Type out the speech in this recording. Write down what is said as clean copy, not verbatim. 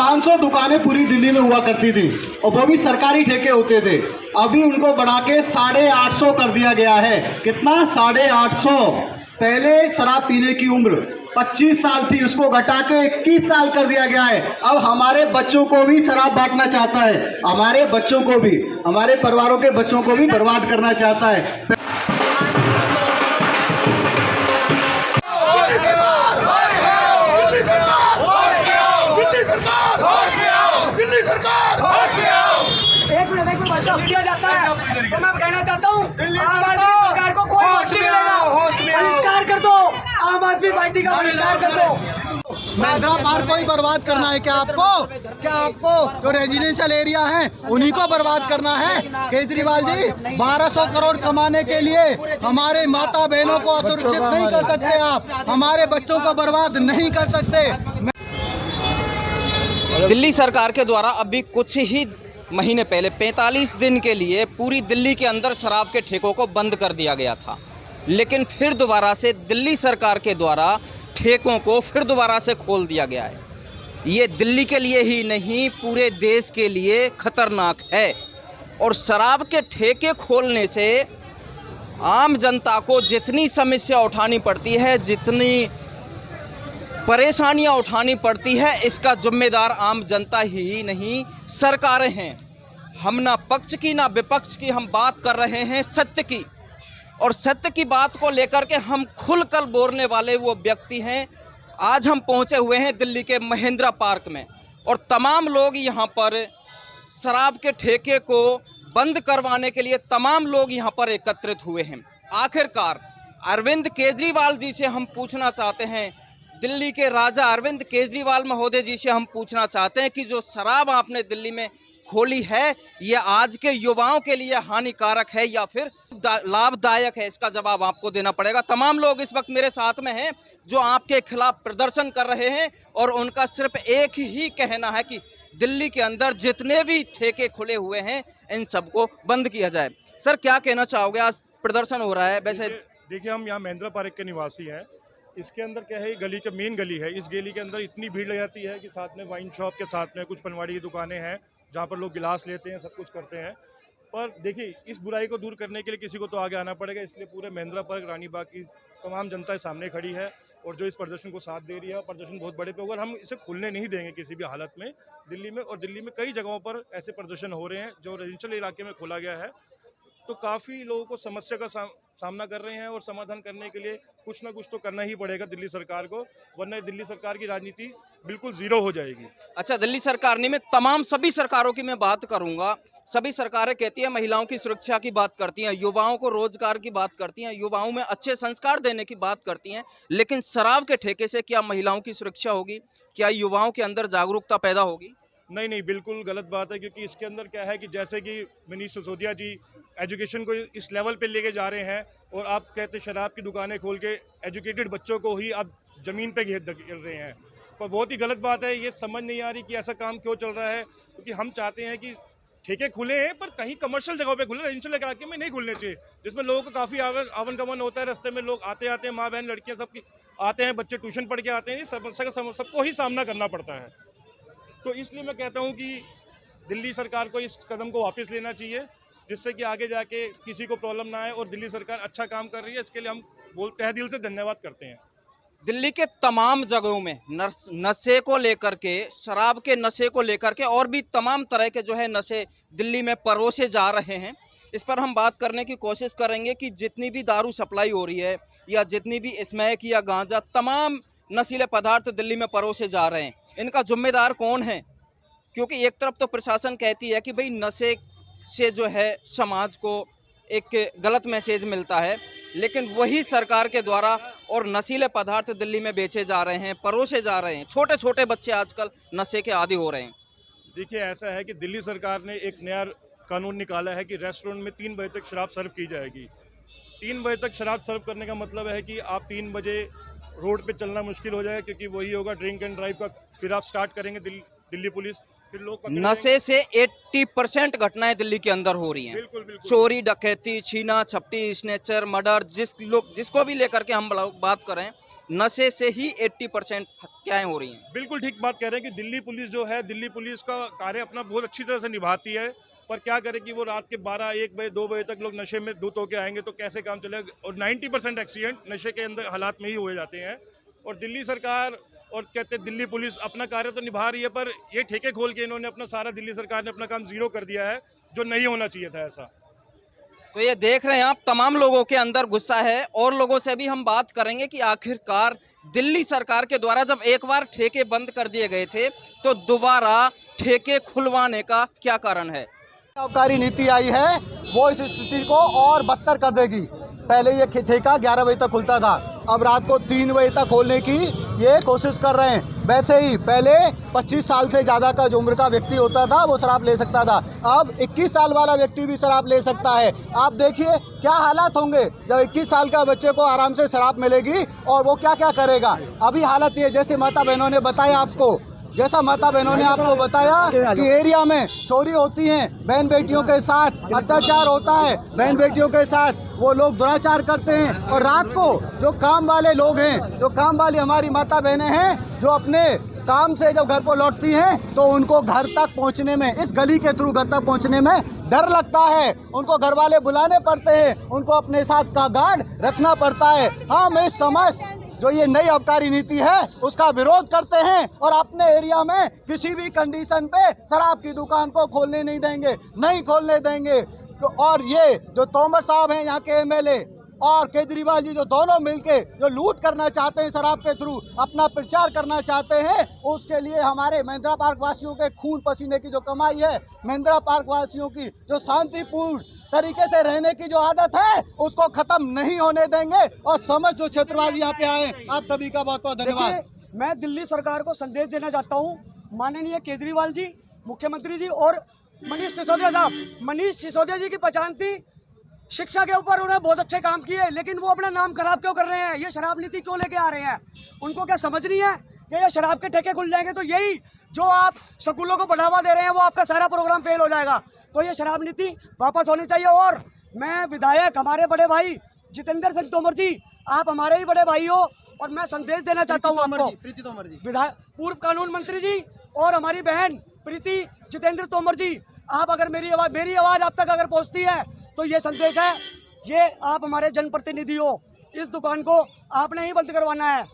500 दुकानें पूरी दिल्ली में हुआ करती थी और वो भी सरकारी ठेके होते थे। अभी उनको बढ़ा के 850 कर दिया गया है। कितना? 850। पहले शराब पीने की उम्र 25 साल थी, उसको घटा के 21 साल कर दिया गया है। अब हमारे बच्चों को भी शराब बांटना चाहता है, हमारे बच्चों को भी, हमारे परिवारों के बच्चों को भी बर्बाद करना चाहता है। एक मिनट किया जाता है तो मैं कहना चाहता हूँ आम आदमी सरकार को कोई होश नहीं मिलेगा। बहिष्कार कर दो, आम आदमी पार्टी का बहिष्कार कर दो। महिंद्रा पार्क को ही बर्बाद करना है क्या आपको? क्या आपको जो रेजिडेंशियल एरिया है उन्हीं को बर्बाद करना है? केजरीवाल जी, 1200 करोड़ कमाने के लिए हमारे माता बहनों को असुरक्षित नहीं कर सकते आप, हमारे बच्चों को बर्बाद नहीं कर सकते। दिल्ली सरकार के द्वारा अभी कुछ ही महीने पहले 45 दिन के लिए पूरी दिल्ली के अंदर शराब के ठेकों को बंद कर दिया गया था, लेकिन फिर दोबारा से दिल्ली सरकार के द्वारा ठेकों को फिर दोबारा से खोल दिया गया है। ये दिल्ली के लिए ही नहीं, पूरे देश के लिए खतरनाक है। और शराब के ठेके खोलने से आम जनता को जितनी समस्या उठानी पड़ती है, जितनी परेशानियां उठानी पड़ती है, इसका जिम्मेदार आम जनता ही नहीं, सरकारें हैं। हम ना पक्ष की ना विपक्ष की, हम बात कर रहे हैं सत्य की। और सत्य की बात को लेकर के हम खुलकर बोलने वाले वो व्यक्ति हैं। आज हम पहुंचे हुए हैं दिल्ली के महिंद्रा पार्क में और तमाम लोग यहाँ पर शराब के ठेके को बंद करवाने के लिए तमाम लोग यहाँ पर एकत्रित हुए हैं। आखिरकार अरविंद केजरीवाल जी से हम पूछना चाहते हैं, दिल्ली के राजा अरविंद केजरीवाल महोदय जी से हम पूछना चाहते हैं कि जो शराब आपने दिल्ली में खोली है, ये आज के युवाओं के लिए हानिकारक है या फिर लाभदायक है? इसका जवाब आपको देना पड़ेगा। तमाम लोग इस वक्त मेरे साथ में हैं जो आपके खिलाफ प्रदर्शन कर रहे हैं और उनका सिर्फ एक ही कहना है कि दिल्ली के अंदर जितने भी ठेके खुले हुए हैं इन सबको बंद किया जाए। सर, क्या कहना चाहोगे? आज प्रदर्शन हो रहा है। वैसे देखिए, हम यहाँ महिंद्रा पार्क के निवासी हैं। इसके अंदर क्या है, गली का मेन गली है। इस गली के अंदर इतनी भीड़ लग जाती है कि साथ में वाइन शॉप के साथ में कुछ पनवाड़ी की दुकानें हैं जहाँ पर लोग गिलास लेते हैं, सब कुछ करते हैं। पर देखिए, इस बुराई को दूर करने के लिए किसी को तो आगे आना पड़ेगा। इसलिए पूरे महिंद्रा पार्क, रानी बाग की तमाम जनता सामने खड़ी है और जो इस प्रदर्शन को साथ दे रही है। प्रदर्शन बहुत बड़े पे होगा, हम इसे खुलने नहीं देंगे किसी भी हालत में दिल्ली में। और दिल्ली में कई जगहों पर ऐसे प्रदर्शन हो रहे हैं जो रेजिडेंशियल इलाके में खोला गया है, तो काफ़ी लोगों को समस्या का सामना कर रहे हैं और समाधान करने के लिए कुछ ना कुछ तो करना ही पड़ेगा दिल्ली सरकार को, वरना दिल्ली सरकार की राजनीति बिल्कुल जीरो हो जाएगी। अच्छा, दिल्ली सरकार ने, मैं तमाम सभी सरकारों की मैं बात करूंगा, सभी सरकारें कहती हैं महिलाओं की सुरक्षा की बात करती हैं, युवाओं को रोजगार की बात करती हैं, युवाओं में अच्छे संस्कार देने की बात करती हैं, लेकिन शराब के ठेके से क्या महिलाओं की सुरक्षा होगी? क्या युवाओं के अंदर जागरूकता पैदा होगी? नहीं, बिल्कुल गलत बात है। क्योंकि इसके अंदर क्या है कि जैसे कि मनीष सिसोदिया जी एजुकेशन को इस लेवल पे लेके जा रहे हैं और आप कहते शराब की दुकानें खोल के एजुकेटेड बच्चों को ही आप ज़मीन पे घेर रहे हैं, पर बहुत ही गलत बात है। ये समझ नहीं आ रही कि ऐसा काम क्यों चल रहा है। क्योंकि हम चाहते हैं कि ठेके खुले हैं पर कहीं कमर्शियल जगहों पे खुले, रेजिडेंशियल इलाके में नहीं खुलने चाहिए, जिसमें लोगों को काफ़ी आवन गमन होता है। रास्ते में लोग आते हैं, माँ बहन लड़कियाँ सबकी आते हैं, बच्चे ट्यूशन पढ़ के आते हैं। समस्या का सबको ही सामना करना पड़ता है। तो इसलिए मैं कहता हूं कि दिल्ली सरकार को इस कदम को वापस लेना चाहिए, जिससे कि आगे जाके किसी को प्रॉब्लम ना आए। और दिल्ली सरकार अच्छा काम कर रही है, इसके लिए हम तहे दिल से धन्यवाद करते हैं। दिल्ली के तमाम जगहों में नशे को लेकर के, शराब के नशे को लेकर के और भी तमाम तरह के जो है नशे दिल्ली में परोसे जा रहे हैं। इस पर हम बात करने की कोशिश करेंगे कि जितनी भी दारू सप्लाई हो रही है या जितनी भी स्मैक या गांजा, तमाम नशीले पदार्थ दिल्ली में परोसे जा रहे हैं, इनका जिम्मेदार कौन है? क्योंकि एक तरफ तो प्रशासन कहती है कि भाई नशे से जो है समाज को एक गलत मैसेज मिलता है, लेकिन वही सरकार के द्वारा और नशीले पदार्थ दिल्ली में बेचे जा रहे हैं, परोसे जा रहे हैं। छोटे छोटे बच्चे आजकल नशे के आदी हो रहे हैं। देखिए, ऐसा है कि दिल्ली सरकार ने एक नया कानून निकाला है कि रेस्टोरेंट में 3 बजे तक शराब सर्व की जाएगी। 3 बजे तक शराब सर्व करने का मतलब है कि आप 3 बजे रोड पे चलना मुश्किल हो जाएगा, क्योंकि वही होगा ड्रिंक एंड ड्राइव का। फिर आप स्टार्ट करेंगे दिल्ली पुलिस, फिर लोग नशे से 80% घटनाएं दिल्ली के अंदर हो रही हैं। बिल्कुल बिल्कुल। चोरी, डकैती, छीना झपटी, स्नेचर, मर्डर, जिसको भी लेकर के हम बात करें, नशे से ही 80% हत्याएं हो रही हैं। बिल्कुल ठीक बात कह रहे हैं कि दिल्ली पुलिस जो है, दिल्ली पुलिस का कार्य अपना बहुत अच्छी तरह से निभाती है, पर क्या करें कि वो रात के 12, 1 बजे, 2 बजे तक लोग नशे में धुत होकर आएंगे तो कैसे काम चलेगा। और 90% एक्सीडेंट नशे के अंदर हालात में ही हुए जाते हैं। और दिल्ली सरकार और कहते हैं दिल्ली पुलिस अपना कार्य तो निभा रही है, पर ये ठेके खोल के इन्होंने अपना सारा, दिल्ली सरकार ने अपना काम जीरो कर दिया है, जो नहीं होना चाहिए था ऐसा। तो ये देख रहे हैं आप, तमाम लोगों के अंदर गुस्सा है और लोगों से भी हम बात करेंगे कि आखिरकार दिल्ली सरकार के द्वारा जब एक बार ठेके बंद कर दिए गए थे तो दोबारा ठेके खुलवाने का क्या कारण है। आबकारी नीति आई है वो इस स्थिति को और बदतर कर देगी। पहले ये ठेका 11 बजे तक खुलता था, अब रात को 3 बजे तक खोलने की ये कोशिश कर रहे हैं। वैसे ही पहले 25 साल से ज़्यादा का जो उम्र का व्यक्ति होता था वो शराब ले सकता था, अब 21 साल वाला व्यक्ति भी शराब ले सकता है। आप देखिए क्या हालात होंगे जब 21 साल का बच्चे को आराम से शराब मिलेगी और वो क्या क्या करेगा। अभी हालत ये, जैसे माता बहनों ने बताया आपको, जैसा माता बहनों ने आपको बताया कि एरिया में चोरी होती है, बहन बेटियों के साथ अत्याचार होता है, बहन बेटियों के साथ वो लोग दुराचार करते हैं। और रात को जो काम वाले लोग हैं, जो काम वाली हमारी माता बहनें हैं, जो अपने काम से जब घर को लौटती हैं तो उनको घर तक पहुंचने में, इस गली के थ्रू घर तक पहुंचने में डर लगता है। उनको घर वाले बुलाने पड़ते हैं, उनको अपने साथ का गार्ड रखना पड़ता है। हम इस समझ जो ये नई आबकारी नीति है उसका विरोध करते हैं और अपने एरिया में किसी भी कंडीशन पे शराब की दुकान को खोलने नहीं देंगे, नहीं खोलने देंगे। तो और ये जो तोमर साहब हैं यहाँ के एमएलए और केजरीवाल जी जो दोनों मिलके जो लूट करना चाहते हैं, शराब के थ्रू अपना प्रचार करना चाहते हैं, उसके लिए हमारे महिंद्रा पार्क वासियों के खून पसीने की जो कमाई है, महिंद्रा पार्क वासियों की जो शांतिपूर्ण तरीके से रहने की जो आदत है उसको खत्म नहीं होने देंगे। और समझ जो क्षेत्रवासी यहाँ पे आए, आप सभी का बहुत बहुत धन्यवाद। मैं दिल्ली सरकार को संदेश देना चाहता हूँ, माननीय केजरीवाल जी, मुख्यमंत्री जी और मनीष सिसोदिया साहब। मनीष सिसोदिया जी की पहचान थी, शिक्षा के ऊपर उन्होंने बहुत अच्छे काम किए, लेकिन वो अपना नाम खराब क्यों कर रहे हैं, ये शराब नीति क्यों लेके आ रहे हैं। उनको क्या समझ नहीं है कि ये शराब के ठेके खुल जाएंगे तो यही जो आप स्कूलों को बढ़ावा दे रहे हैं वो आपका सारा प्रोग्राम फेल हो जाएगा। तो ये शराब नीति वापस होनी चाहिए। और मैं विधायक, हमारे बड़े भाई जितेंद्र सिंह तोमर जी, आप हमारे ही बड़े भाई हो और मैं संदेश देना चाहता हूँ आपको, प्रीति तोमर जी, विधायक, पूर्व कानून मंत्री जी और हमारी बहन प्रीति जितेंद्र तोमर जी, आप अगर मेरी आवाज़ आप तक अगर पहुँचती है तो ये संदेश है, ये आप हमारे जनप्रतिनिधि हो, इस दुकान को आपने ही बंद करवाना है।